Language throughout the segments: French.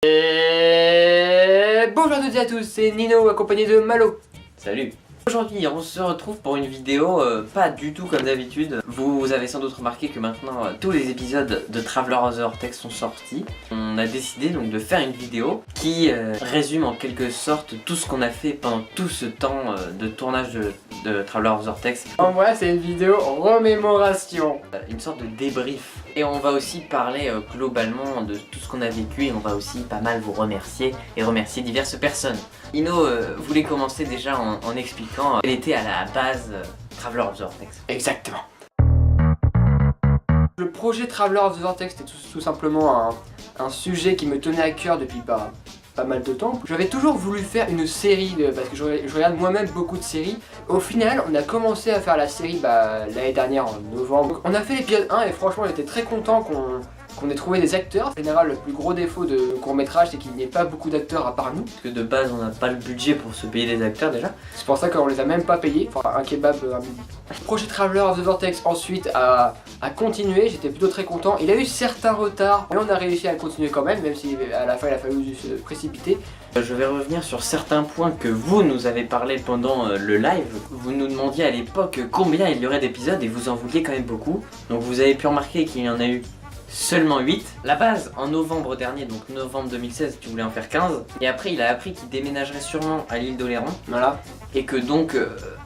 Et bonjour à toutes et à tous, c'est Nino accompagné de Malo. Salut. Aujourd'hui on se retrouve pour une vidéo pas du tout comme d'habitude. Vous avez sans doute remarqué que maintenant tous les épisodes de Traveler of the Vortex sont sortis. On a décidé donc de faire une vidéo qui résume en quelque sorte tout ce qu'on a fait pendant tout ce temps de tournage de Traveler of the Vortex. En vrai c'est une vidéo remémoration. Une sorte de débrief. Et on va aussi parler globalement de tout ce qu'on a vécu et on va aussi pas mal vous remercier et remercier diverses personnes. Ino voulait commencer déjà en expliquant quelle était à la base Traveler of the Vortex. Exactement. Le projet Traveler of the Vortex était tout simplement un sujet qui me tenait à cœur depuis pas mal de temps. J'avais toujours voulu faire une série parce que je regarde moi-même beaucoup de séries. Au final, on a commencé à faire la série l'année dernière en novembre. On a fait l'épisode 1 et franchement j'étais très content qu'on ait trouvé des acteurs. En général, le plus gros défaut de court-métrage, c'est qu'il n'y ait pas beaucoup d'acteurs à part nous. Parce que de base, on n'a pas le budget pour se payer des acteurs déjà. C'est pour ça qu'on les a même pas payés. Enfin, un kebab, un midi. Le projet Traveler of the Vortex ensuite a continué. J'étais plutôt très content. Il a eu certains retards, mais on a réussi à continuer quand même si à la fin il a fallu se précipiter. Je vais revenir sur certains points que vous nous avez parlé pendant le live. Vous nous demandiez à l'époque combien il y aurait d'épisodes et vous en vouliez quand même beaucoup. Donc vous avez pu remarquer qu'il y en a eu seulement 8. La base en novembre dernier, donc novembre 2016, tu voulais en faire 15. Et après il a appris qu'il déménagerait sûrement à l'île d'Oléron. Voilà. Et que donc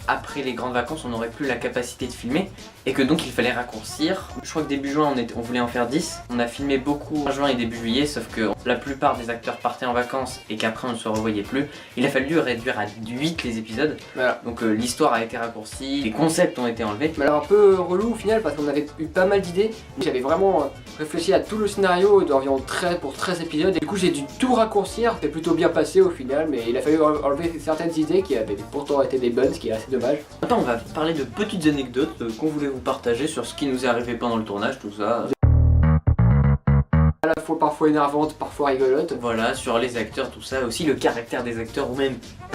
après les grandes vacances on n'aurait plus la capacité de filmer. Et que donc il fallait raccourcir. Je crois que début juin on voulait en faire 10. On a filmé beaucoup en juin et début juillet. Sauf que la plupart des acteurs partaient en vacances et qu'après on ne se revoyait plus. Il a fallu réduire à 8 les épisodes. Voilà. Donc l'histoire a été raccourcie. Les concepts ont été enlevés. Mais alors un peu relou au final parce qu'on avait eu pas mal d'idées. J'avais vraiment réfléchi à tout le scénario d'environ 13 épisodes. Et du coup j'ai dû tout raccourcir. C'était plutôt bien passé au final. Mais il a fallu enlever certaines idées qui avaient pourtant été des bonnes, ce qui est assez dommage. Maintenant on va parler de petites anecdotes qu'on voulait vous partager sur ce qui nous est arrivé pendant le tournage, tout ça. À la fois parfois énervante, parfois rigolote. Voilà, sur les acteurs, tout ça, aussi le caractère des acteurs ou même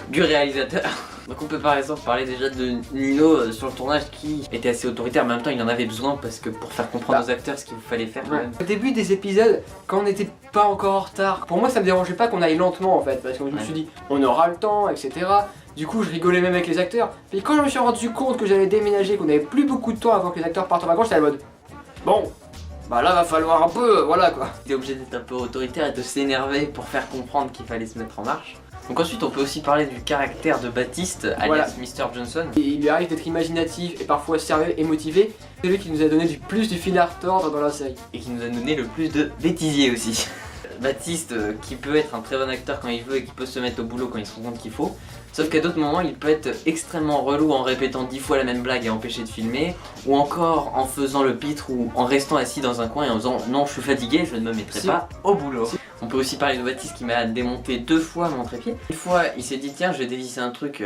du réalisateur. Donc on peut par exemple parler déjà de Nino sur le tournage qui était assez autoritaire, mais en même temps il en avait besoin parce que pour faire comprendre aux acteurs ce qu'il fallait faire quand même. Au début des épisodes, quand on n'était pas encore en retard, pour moi ça me dérangeait pas qu'on aille lentement en fait, parce que je me suis dit on aura le temps, etc. Du coup je rigolais même avec les acteurs. Puis quand je me suis rendu compte que j'allais déménager, qu'on avait plus beaucoup de temps avant que les acteurs partent en vacances, j'étais en mode bon, bah là va falloir un peu, voilà quoi. Il était obligé d'être un peu autoritaire et de s'énerver pour faire comprendre qu'il fallait se mettre en marche. Donc ensuite on peut aussi parler du caractère de Baptiste, alias Mr. Johnson. Et il lui arrive d'être imaginatif et parfois sérieux et motivé. C'est lui qui nous a donné du plus du fil à retordre dans la série. Et qui nous a donné le plus de bêtisier aussi. Baptiste qui peut être un très bon acteur quand il veut et qui peut se mettre au boulot quand il se rend compte qu'il faut. Sauf qu'à d'autres moments il peut être extrêmement relou en répétant 10 fois la même blague et empêcher de filmer. Ou encore en faisant le pitre ou en restant assis dans un coin et en disant non je suis fatigué, je ne me mettrai pas au boulot. On peut aussi parler de Baptiste qui m'a démonté 2 fois mon trépied. Une fois il s'est dit tiens je vais dévisser un truc,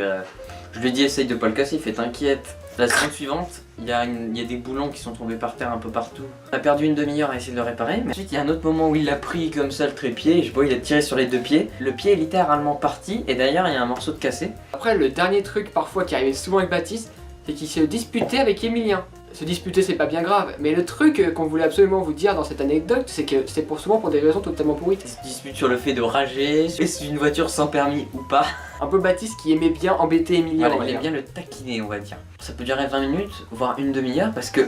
je lui ai dit essaye de pas le casser, il fait t'inquiète. La seconde suivante, il y a des boulons qui sont tombés par terre un peu partout. On a perdu une demi-heure à essayer de le réparer, mais ensuite il y a un autre moment où il a pris comme ça le trépied, et je vois il a tiré sur les 2 pieds. Le pied est littéralement parti, et derrière il y a un morceau de cassé. Après le dernier truc parfois qui arrivait souvent avec Baptiste, c'est qu'il se disputait avec Emilien. Se disputer c'est pas bien grave, mais le truc qu'on voulait absolument vous dire dans cette anecdote, c'est que c'est souvent pour des raisons totalement pourries. Il se dispute sur le fait de rager, est-ce une voiture sans permis ou pas. Un peu Baptiste qui aimait bien embêter Emilien. Voilà, il aime bien le taquiner on va dire. Ça peut durer 20 minutes, voire une demi-heure, parce que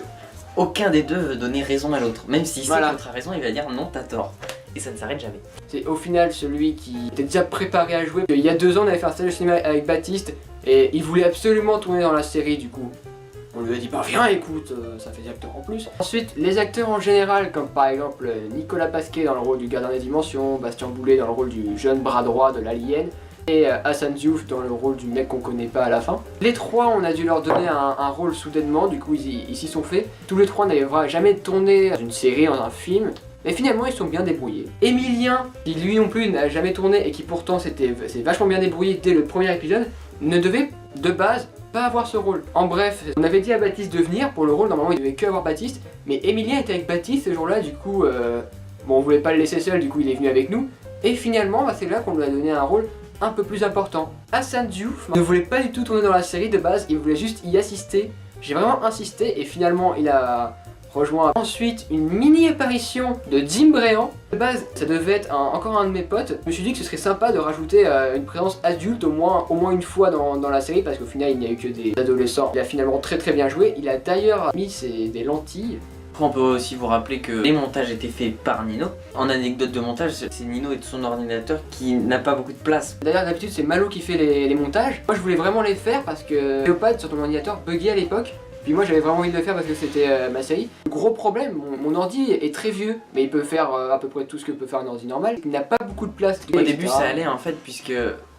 aucun des deux veut donner raison à l'autre. Même s'il sait que l'autre a raison, il va dire non t'as tort. Et ça ne s'arrête jamais. C'est au final celui qui était déjà préparé à jouer. Il y a 2 ans on avait fait un stage de cinéma avec Baptiste, et il voulait absolument tourner dans la série du coup. On lui a dit bah viens écoute, ça fait des acteurs en plus. Ensuite les acteurs en général comme par exemple Nicolas Pasquet dans le rôle du gardien des dimensions, Bastien Boulay dans le rôle du jeune bras droit de l'alien et Hassan Diouf dans le rôle du mec qu'on connaît pas à la fin. Les 3 on a dû leur donner un rôle soudainement, du coup ils s'y sont fait. Tous les 3 n'avaient jamais tourné dans une série, dans un film. Mais finalement ils sont bien débrouillés. Emilien, qui lui non plus n'a jamais tourné et qui pourtant s'est vachement bien débrouillé dès le premier épisode, ne devait de base pas avoir ce rôle. En bref, on avait dit à Baptiste de venir pour le rôle, normalement il devait que avoir Baptiste, mais Emilien était avec Baptiste ce jour-là, du coup, bon on voulait pas le laisser seul, du coup il est venu avec nous, et finalement c'est là qu'on lui a donné un rôle un peu plus important. Hassan Diouf ne voulait pas du tout tourner dans la série de base, il voulait juste y assister. J'ai vraiment insisté et finalement il a rejoint ensuite une mini apparition de Jim Bréant. De base, ça devait être encore un de mes potes. Je me suis dit que ce serait sympa de rajouter une présence adulte au moins une fois dans la série, parce qu'au final il n'y a eu que des adolescents. Il a finalement très bien joué. Il a d'ailleurs mis des lentilles. Après, on peut aussi vous rappeler que les montages étaient faits par Nino. En anecdote de montage, c'est Nino et son ordinateur qui n'a pas beaucoup de place. D'ailleurs d'habitude c'est Malo qui fait les montages. Moi je voulais vraiment les faire parce que Léopard sur ton ordinateur buguait à l'époque. Puis moi j'avais vraiment envie de le faire parce que c'était ma série. Gros problème, mon ordi est très vieux, mais il peut faire à peu près tout ce que peut faire un ordi normal. Il n'a pas beaucoup de place. Au début ça allait en fait, puisque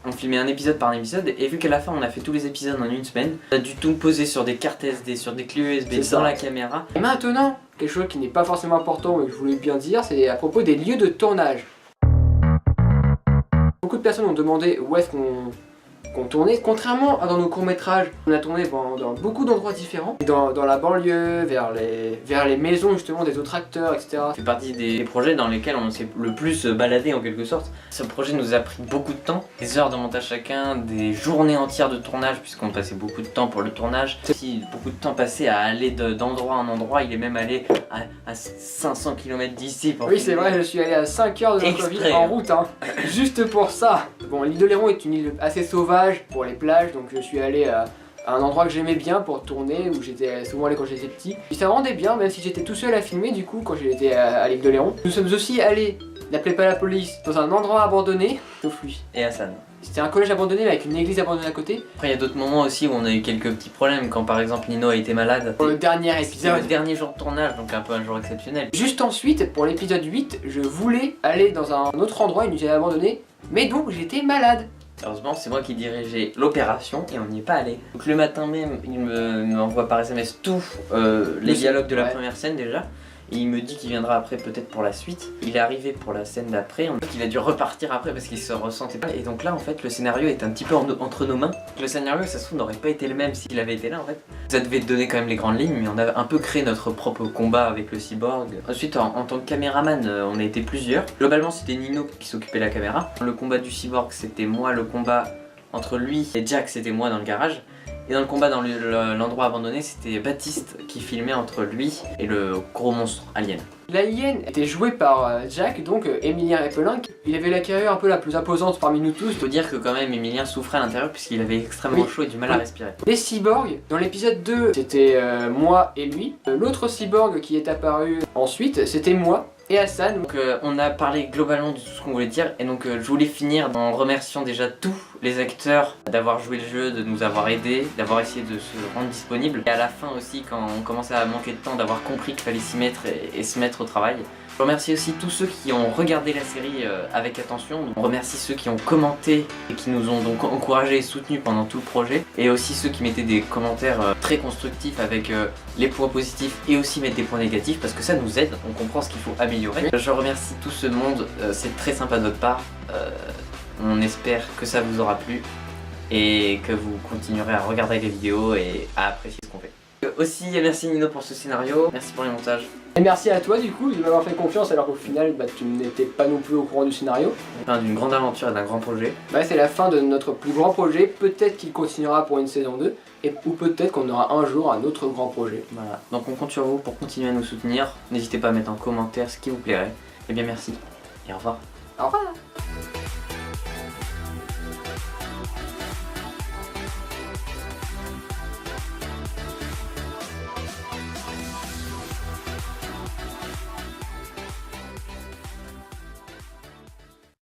on filmait un épisode par épisode, et vu qu'à la fin on a fait tous les épisodes en une semaine, on a dû tout poser sur des cartes SD, sur des clés USB dans la caméra. Et maintenant, quelque chose qui n'est pas forcément important mais que je voulais bien dire, c'est à propos des lieux de tournage. Beaucoup de personnes ont demandé où est-ce qu'on tournait. Contrairement à dans nos courts-métrages, on a tourné dans beaucoup d'endroits différents. Dans la banlieue, vers les maisons justement des autres acteurs, etc. Ça fait partie des projets dans lesquels on s'est le plus baladé en quelque sorte. Ce projet nous a pris beaucoup de temps, des heures de montage chacun, des journées entières de tournage puisqu'on passait beaucoup de temps pour le tournage. Aussi beaucoup de temps passé à aller d'endroit en endroit, il est même allé à 500 km d'ici. Oui c'est vrai, je suis allé à 5 heures de notre vie en route, hein, juste pour ça. Bon, l'île d'Oléron est une île assez sauvage pour les plages, donc je suis allé à un endroit que j'aimais bien pour tourner, où j'étais souvent allé quand j'étais petit. Et ça rendait bien, même si j'étais tout seul à filmer du coup quand j'étais à l'île d'Oléron. Nous sommes aussi allés, n'appelez pas la police, dans un endroit abandonné, sauf lui. Et Hassan. C'était un collège abandonné mais avec une église abandonnée à côté. Après il y a d'autres moments aussi où on a eu quelques petits problèmes, quand par exemple Nino a été malade. Pour le dernier épisode. Le dernier jour de tournage, donc un peu un jour exceptionnel. Juste ensuite, pour l'épisode 8, je voulais aller dans un autre endroit, une usine abandonnée, mais donc j'étais malade. Heureusement, c'est moi qui dirigeais l'opération et on n'y est pas allé. Donc le matin même, il m'envoie par SMS tous les dialogues de la première scène déjà. Et il me dit qu'il viendra après peut-être pour la suite. Il est arrivé pour la scène d'après, il a dû repartir après parce qu'il se ressentait pas. Et donc là en fait le scénario est un petit peu entre nos mains. Le scénario ça se trouve n'aurait pas été le même s'il avait été là en fait. Ça devait donner quand même les grandes lignes, mais on a un peu créé notre propre combat avec le cyborg. Ensuite en tant que caméraman on a été plusieurs. Globalement c'était Nino qui s'occupait de la caméra. Le combat du cyborg c'était moi, le combat entre lui et Jack c'était moi dans le garage. Et dans le combat dans l'endroit abandonné, c'était Baptiste qui filmait entre lui et le gros monstre alien. L'alien était joué par Jack, donc Emilien Repelin. Il avait la carrure un peu la plus imposante parmi nous tous. Il faut dire que quand même Emilien souffrait à l'intérieur puisqu'il avait extrêmement chaud et du mal à respirer. Les cyborgs, dans l'épisode 2, c'était moi et lui. L'autre cyborg qui est apparu ensuite, c'était moi et Hassan. Donc on a parlé globalement de tout ce qu'on voulait dire, et donc je voulais finir en remerciant déjà tous les acteurs d'avoir joué le jeu, de nous avoir aidés, d'avoir essayé de se rendre disponible, et à la fin aussi quand on commençait à manquer de temps, d'avoir compris qu'il fallait s'y mettre et se mettre au travail. Je remercie aussi tous ceux qui ont regardé la série avec attention. On remercie ceux qui ont commenté et qui nous ont donc encouragés et soutenus pendant tout le projet. Et aussi ceux qui mettaient des commentaires très constructifs avec les points positifs et aussi mettre des points négatifs parce que ça nous aide, on comprend ce qu'il faut améliorer. Je remercie tout ce monde, c'est très sympa de votre part. On espère que ça vous aura plu et que vous continuerez à regarder les vidéos et à apprécier ce qu'on fait. Aussi merci Nino pour ce scénario, merci pour les montages. Et merci à toi du coup de m'avoir fait confiance alors qu'au final tu n'étais pas non plus au courant du scénario. Fin d'une grande aventure et d'un grand projet. Ouais, c'est la fin de notre plus grand projet, peut-être qu'il continuera pour une saison 2 ou peut-être qu'on aura un jour un autre grand projet. Voilà, donc on compte sur vous pour continuer à nous soutenir. N'hésitez pas à mettre en commentaire ce qui vous plairait. Et bien merci et au revoir. Au revoir.